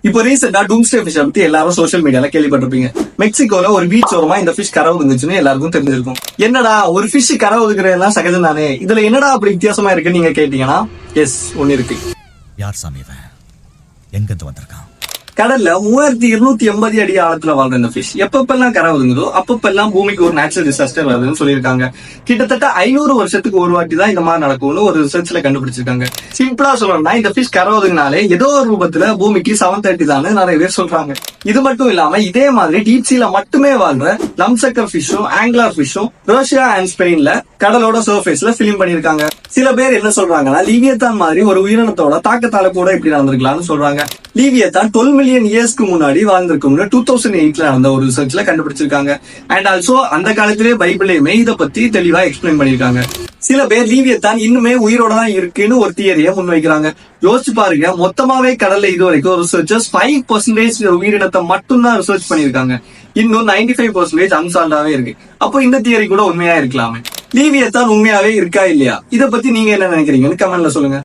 இப்போ ரீசெண்டா டூம்ஸ்டே ஃபிஷ் பத்தி எல்லாரும் சோஷியல் மீடியால கேள்விப்பட்டிருப்பீங்க. மெக்சிகோல ஒரு பீச் ஓரமா இந்த ஃபிஷ் கரை ஒதுங்குச்சுன்னு எல்லாருக்கும் தெரிஞ்சிருக்கும். என்னடா ஒரு ஃபிஷ் கரை ஒதுக்குறதெல்லாம் சகஜம் தானே, இதுல என்னடா அப்படி வித்தியாசமா இருக்குன்னு நீங்க கேட்டீங்கன்னா, எஸ், ஒண்ணு இருக்கு. யார் சாமி இவன்? எங்கிருந்து வந்திருக்கான்? கடல்ல 3280 அடி ஆழத்துல வாழ்ற இந்த ஃபிஷ் எப்பப்பெல்லாம் கரை ஒதுங்குதோ அப்பப்பெல்லாம் பூமிக்கு ஒரு நேச்சுரல் டிசாஸ்டர் வருதுன்னு சொல்லியிருக்காங்க. கிட்டத்தட்ட 500 வருஷத்துக்கு ஒரு வாட்டி தான் இந்த மாதிரி நடக்கும்னு ஒரு ரிசர்ச்ல கண்டுபிடிச்சிருக்காங்க. சிம்பிளா சொல்லணும்னா இந்த ஃபிஷ் கரை ஒதுங்கினாலே ஏதோ ஒரு ரூபத்துல பூமிக்கு 730 தான் நிறைய பேர் சொல்றாங்க. இது மட்டும் இல்லாம இதே மாதிரி டீப் சீல மட்டுமே வாழ்ற லம்சக்கர் ஃபிஷும் ஆங்கிலர் ஃபிஷும் ரஷ்யா அண்ட் ஸ்பெயின்ல கடலோட சர்ஃபேஸ்ல பிலிம் பண்ணிருக்காங்க. சில பேர் என்ன சொல்றாங்கன்னா, லீவியத்தான் மாதிரி ஒரு உயிரினத்தோட தாக்கத்தால கூட இப்படி நடந்திருக்கலாம்னு சொல்றாங்க. லீவியத்தான் 12 மில்லியன் இயர்ஸ்க்கு முன்னாடி வாழ்ந்திருக்கும்னு 2008 நடந்த ஒரு ரிசர்ச்ல கண்டுபிடிச்சிருக்காங்க. அண்ட் ஆல்சோ அந்த காலத்திலே பைபிளையுமே இதை பத்தி தெளிவா எக்ஸ்பிளைன் பண்ணிருக்காங்க. சில பேர் லீவியத்தான் இன்னுமே உயிரோட தான் இருக்குன்னு ஒரு தியரியை முன்வைக்கிறாங்க. யோசிச்சு பாருங்க, மொத்தமாவே கடல்ல இது வரைக்கும் ரிசர்ச்சர்ஸ் 5% உயிரினத்தை மட்டும்தான் ரிசர்ச் பண்ணிருக்காங்க. இன்னும் 95% அன்சால்வ்டாவே இருக்கு. அப்போ இந்த தியரி கூட உண்மையா இருக்கலாமே. லீவியத்தான் உண்மையாவே இருக்கா இல்லையா, இதை பத்தி நீங்க என்ன நினைக்கிறீங்கன்னு கமெண்ட்ல சொல்லுங்க.